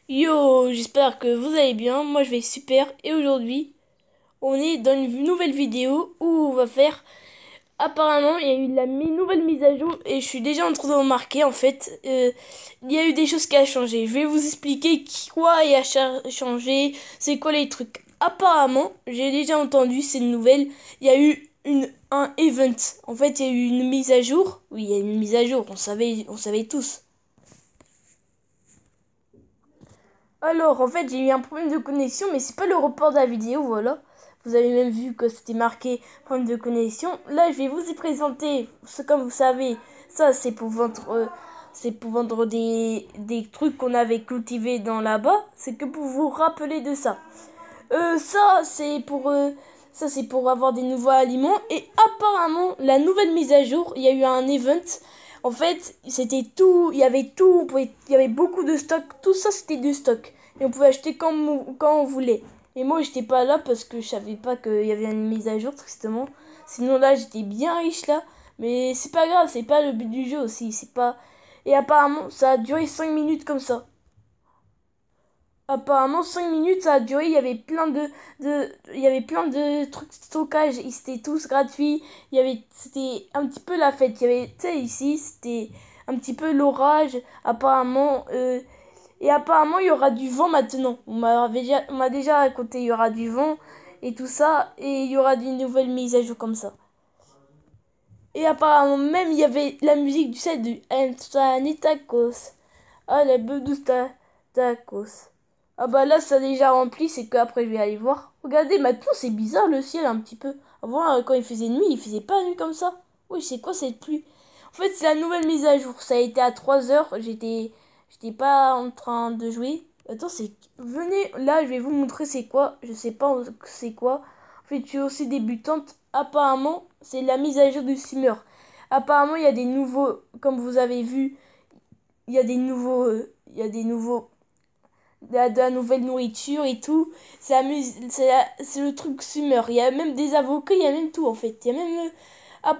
Yo, j'espère que vous allez bien. Moi, je vais super. Et aujourd'hui, on est dans une nouvelle vidéo où on va faire. Apparemment, il y a eu nouvelle mise à jour et je suis déjà en train de remarquer en fait. Il y a eu des choses qui a changé. Je vais vous expliquer quoi a changé, c'est quoi les trucs. Apparemment, j'ai déjà entendu ces nouvelles. Il y a eu un event. En fait, il y a eu une mise à jour. Oui, il y a eu une mise à jour. On savait tous. Alors, en fait, j'ai eu un problème de connexion, mais c'est pas le report de la vidéo, voilà. Vous avez même vu que c'était marqué problème de connexion. Là, je vais vous y présenter, comme vous savez, ça c'est pour vendre des trucs qu'on avait cultivés dans là-bas. C'est que pour vous rappeler de ça. Ça, ça, c'est pour avoir des nouveaux aliments. Et apparemment, la nouvelle mise à jour, il y a eu un event. En fait, c'était tout, il y avait tout, il y avait beaucoup de stock. Tout ça, c'était du stock. Et on pouvait acheter quand on voulait. Et moi, j'étais pas là parce que je savais pas qu'il y avait une mise à jour, tristement. Sinon, là, j'étais bien riche, là. Mais c'est pas grave, c'est pas le but du jeu aussi. C'est pas... Et apparemment, ça a duré 5 minutes comme ça. Apparemment, 5 minutes, ça a duré. Il y avait plein de trucs de stockage. Ils étaient tous gratuits. C'était un petit peu la fête. Il y avait, tu sais, ici, c'était un petit peu l'orage. Et apparemment, il y aura du vent maintenant. On m'a déjà raconté, il y aura du vent et tout ça. Et il y aura des nouvelles mises à jour comme ça. Et apparemment, même, il y avait la musique, du set du Tacos. Ah, la beuh de tacos. Ah bah là, ça a déjà rempli, c'est qu'après je vais aller voir. Regardez, maintenant c'est bizarre le ciel un petit peu. Avant, quand il faisait nuit, il faisait pas nuit comme ça. Oui, c'est quoi cette pluie? En fait, c'est la nouvelle mise à jour. Ça a été à 3 heures. J'étais pas en train de jouer. Attends, venez, là, je vais vous montrer c'est quoi. Je sais pas c'est quoi. En fait, je suis aussi débutante. Apparemment, c'est la mise à jour du Summer. Apparemment, il y a des nouveaux, comme vous avez vu, il y a des nouveaux de la nouvelle nourriture et tout. C'est le truc summer. Il y a même des avocats, il y a même tout en fait. Il y a même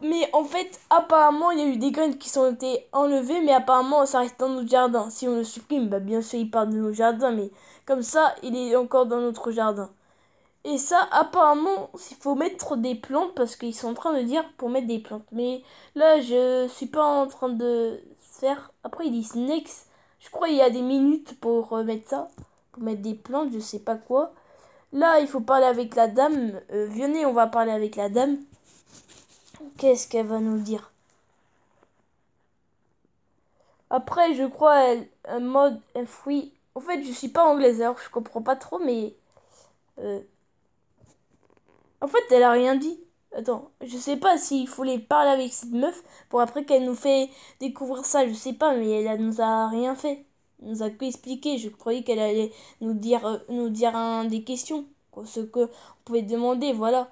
mais en fait, apparemment, il y a eu des graines qui sont été enlevées, mais apparemment, ça reste dans notre jardin. Si on le supprime, bah bien sûr, il part de nos jardins, mais comme ça, il est encore dans notre jardin. Et ça, apparemment, il faut mettre des plantes parce qu'ils sont en train de dire pour mettre des plantes. Mais là, je suis pas en train de faire. Après, ils disent next. Je crois qu'il y a des minutes pour mettre ça. Pour mettre des plantes, je sais pas quoi. Là, il faut parler avec la dame. Venez, on va parler avec la dame. Qu'est-ce qu'elle va nous dire? Après, je crois, un mode, un fruit. En fait, je suis pas anglaise, alors je comprends pas trop, mais. euh, En fait, elle a rien dit. Attends, je sais pas s'il faut les parler avec cette meuf pour après qu'elle nous fait découvrir ça, je sais pas, mais nous a rien fait. Elle nous a que expliqué. Je croyais qu'elle allait nous dire des questions, quoi, ce que on pouvait demander, voilà.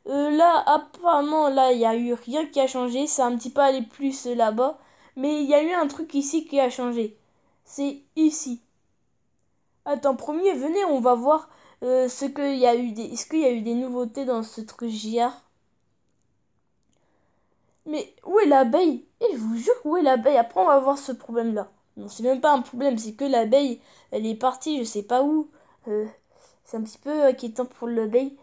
Là, apparemment, là, il y a eu rien qui a changé. C'est un petit peu allé plus là-bas, mais il y a eu un truc ici qui a changé. C'est ici. Attends, premier, venez, on va voir ce qu'il y a eu est-ce qu'il y a eu des nouveautés dans ce truc JR? Mais où est l'abeille? Et je vous jure, où est l'abeille? Après, on va voir ce problème-là. Non, c'est même pas un problème, c'est que l'abeille, elle est partie, je sais pas où. Euh, c'est un petit peu inquiétant pour l'abeille.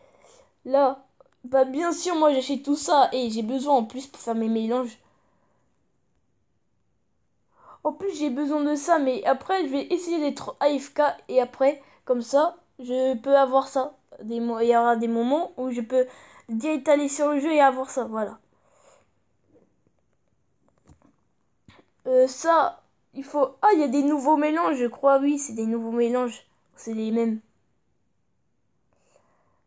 Là, bah bien sûr, moi j'achète tout ça et j'ai besoin en plus pour faire mes mélanges. En plus, j'ai besoin de ça, mais après, je vais essayer d'être AFK et après, comme ça, je peux avoir ça. Il y aura des moments où je peux direct aller sur le jeu et avoir ça, voilà. Ça, il faut... Ah, il y a des nouveaux mélanges, je crois, oui, c'est des nouveaux mélanges. C'est les mêmes.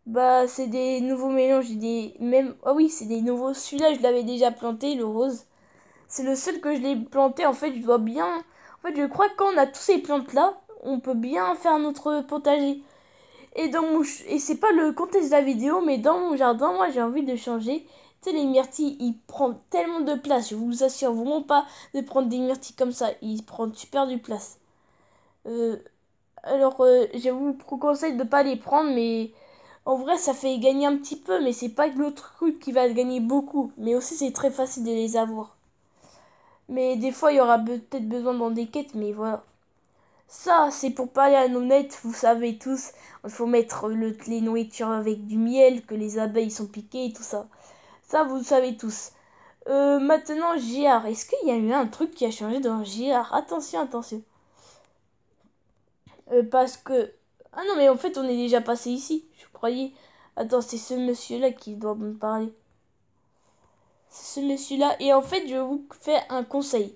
Bah, c'est des nouveaux mélanges, des mêmes... Ah oui, c'est des nouveaux. Celui-là, je l'avais déjà planté, le rose. C'est le seul que je l'ai planté, en fait, je dois bien... En fait, je crois que quand on a tous ces plantes-là, on peut bien faire notre potager. Et c'est pas le contexte de la vidéo, mais dans mon jardin, moi j'ai envie de changer. Tu sais, les myrtilles, ils prennent tellement de place. Je vous assure vraiment pas de prendre des myrtilles comme ça. Ils prennent super de place. Euh, je vous conseille de pas les prendre, mais en vrai, ça fait gagner un petit peu. Mais c'est pas le truc qui va gagner beaucoup. Mais aussi, c'est très facile de les avoir. Mais des fois, il y aura peut-être besoin dans des quêtes, mais voilà. Ça, c'est pour parler à nos nets, vous savez tous. Il faut mettre les nourritures avec du miel, que les abeilles sont piquées et tout ça. Ça, vous le savez tous. Maintenant, JR. Est-ce qu'il y a eu un truc qui a changé dans JR? Attention, attention. Parce que... Ah non, mais en fait, on est déjà passé ici. Je croyais... Attends, c'est ce monsieur-là qui doit me parler. C'est ce monsieur-là. Et en fait, je vous fais un conseil.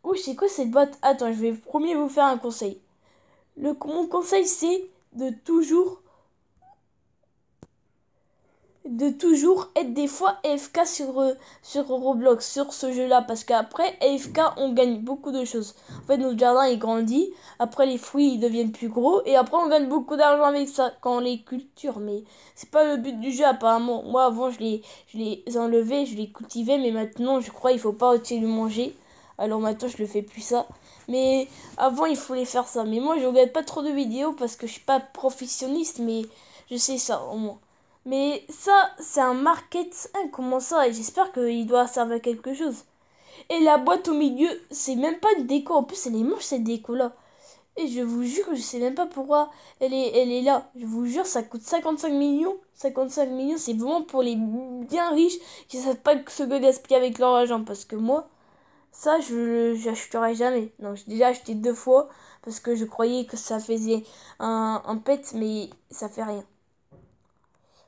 Oui, c'est quoi cette boîte? Attends, je vais premier vous faire un conseil. Mon conseil, c'est de toujours être des fois AFK sur Roblox, sur ce jeu-là. Parce qu'après, AFK, on gagne beaucoup de choses. En fait, notre jardin, il grandit. Après, les fruits, ils deviennent plus gros. Et après, on gagne beaucoup d'argent avec ça quand on les culture. Mais c'est pas le but du jeu, apparemment. Moi, avant, je les enlevais, je les cultivais. Mais maintenant, je crois il faut pas aussi le manger. Alors maintenant, je le fais plus ça. Mais avant, il fallait faire ça. Mais moi, je regarde pas trop de vidéos parce que je suis pas professionniste. Mais je sais ça, au moins. Mais ça, c'est un market. Hein, comment ça? Et j'espère qu'il doit servir à quelque chose. Et la boîte au milieu, c'est même pas une déco. En plus, elle est moche cette déco-là. Et je vous jure, je sais même pas pourquoi elle est là. Je vous jure, ça coûte 55 millions. 55 millions, c'est vraiment pour les bien riches qui savent pas se gaspiller avec leur argent. Parce que moi, ça, je j'achèterai jamais. Non, j'ai déjà acheté 2 fois parce que je croyais que ça faisait un pet, mais ça fait rien.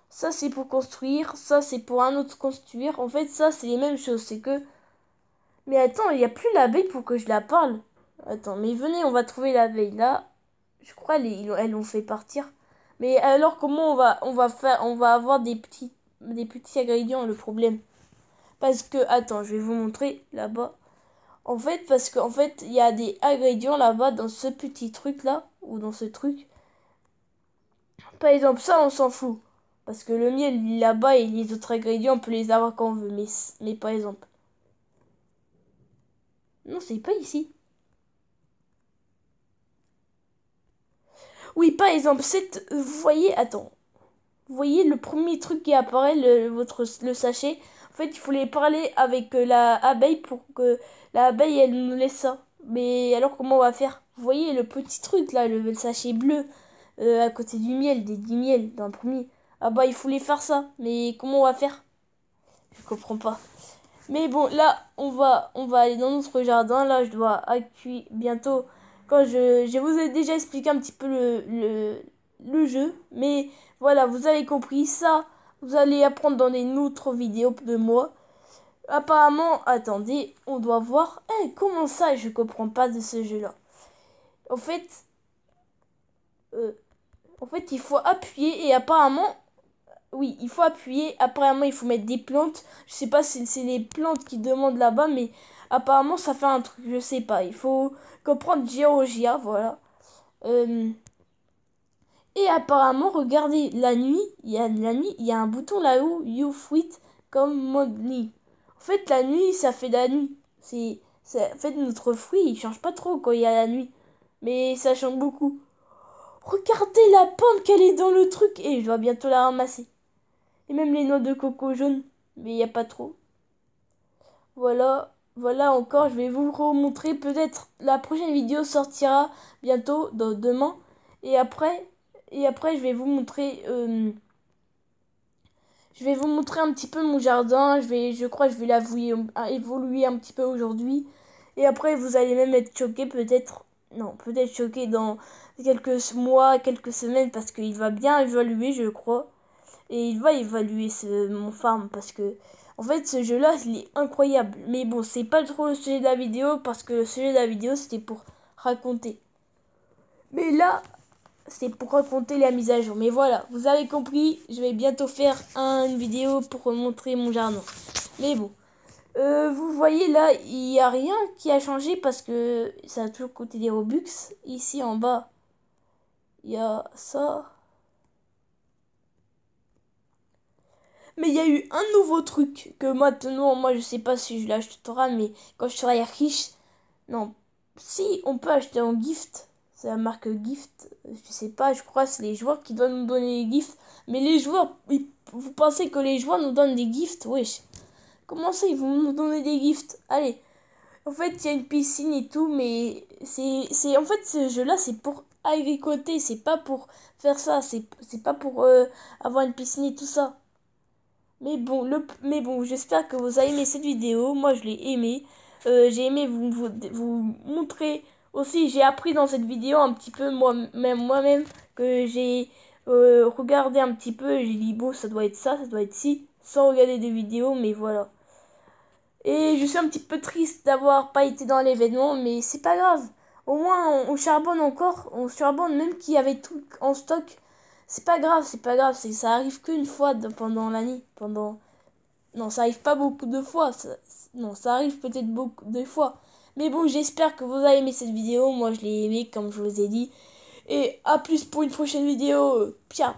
Ça, c'est pour construire. Ça, c'est pour un autre construire. En fait, ça, c'est les mêmes choses. C'est que... Mais attends, il n'y a plus l'abeille pour que je la parle. Attends, mais venez, on va trouver l'abeille. Là, je crois elles l'ont fait partir. Mais alors, comment on va faire... On va avoir des petits ingrédients, le problème. Parce que... Attends, je vais vous montrer là-bas. En fait, parce qu'en fait, il y a des ingrédients là-bas dans ce petit truc-là. Ou dans ce truc. Par exemple, ça, on s'en fout. Parce que le miel là-bas et les autres ingrédients, on peut les avoir quand on veut. Mais par exemple. Non, c'est pas ici. Oui, par exemple, vous voyez, attends. Vous voyez le premier truc qui apparaît, le sachet. En fait, il faut les parler avec la abeille pour que la abeille, elle nous laisse ça. Mais alors, comment on va faire? Vous voyez le petit truc là, le sachet bleu, à côté du miel, des 10 miels dans le premier. Ah bah, il faut les faire ça. Mais comment on va faire? Je comprends pas. Mais bon, là, on va aller dans notre jardin. Là, je dois accueillir bientôt. Quand je vous ai déjà expliqué un petit peu le jeu. Mais voilà, vous avez compris ça. Vous allez apprendre dans des autres vidéos de moi. Apparemment, attendez, on doit voir. Comment ça, je comprends pas de ce jeu-là. En fait, euh, il faut appuyer et apparemment, oui, il faut appuyer. Apparemment, il faut mettre des plantes. Je sais pas si c'est les plantes qui demandent là-bas, mais apparemment, ça fait un truc. Je sais pas. Il faut comprendre Georgia, voilà. Euh, et apparemment, regardez, il y a un bouton là-haut, You Fruit comme Modly. En fait, la nuit, ça fait la nuit. En fait, notre fruit, il change pas trop quand il y a la nuit. Mais ça change beaucoup. Regardez la pomme qu'elle est dans le truc. Et je dois bientôt la ramasser. Et même les noix de coco jaunes. Mais il n'y a pas trop. Voilà. Voilà encore. Je vais vous remontrer. Peut-être la prochaine vidéo sortira bientôt. Demain. Et après. Je vais vous montrer. Je vais vous montrer un petit peu mon jardin. Je crois que je vais évoluer un petit peu aujourd'hui. Et après, vous allez même être choqués peut-être. Non, peut-être choqués dans quelques mois, quelques semaines. Parce qu'il va bien évoluer, je crois. Et il va évaluer mon farm parce que en fait ce jeu là il est incroyable. Mais bon, c'est pas trop le sujet de la vidéo parce que le sujet de la vidéo c'était pour raconter. Mais là c'est pour raconter la mise à jour. Mais voilà, vous avez compris, je vais bientôt faire une vidéo pour montrer mon jardin. Mais bon, vous voyez là, il n'y a rien qui a changé parce que ça a toujours coûté des Robux. Ici en bas, il y a ça. Mais il y a eu un nouveau truc que maintenant, moi je sais pas si je l'achèterai, mais quand je serai riche, non, si on peut acheter en gift, c'est la marque gift, je sais pas, je crois que c'est les joueurs qui doivent nous donner des gifts, mais les joueurs, vous pensez que les joueurs nous donnent des gifts? Wesh, comment ça ils vont nous donner des gifts? Allez, En fait, il y a une piscine et tout, mais en fait, ce jeu-là, c'est pour agricoter, c'est pas pour faire ça, c'est pas pour avoir une piscine et tout ça. Mais bon, j'espère que vous avez aimé cette vidéo. Moi, je l'ai aimé. J'ai aimé vous montrer aussi. J'ai appris dans cette vidéo un petit peu moi-même que j'ai regardé un petit peu. Et j'ai dit bon, ça doit être ça, ça doit être ci, sans regarder des vidéos. Mais voilà. Et je suis un petit peu triste d'avoir pas été dans l'événement, mais c'est pas grave. Au moins, on charbonne encore, on charbonne même qu'il y avait tout en stock. C'est pas grave, c'est pas grave, ça arrive qu'une fois pendant l'année, non, ça arrive pas beaucoup de fois. Non, ça arrive peut-être beaucoup de fois. Mais bon, j'espère que vous avez aimé cette vidéo. Moi, je l'ai aimé, comme je vous ai dit. Et à plus pour une prochaine vidéo. Ciao.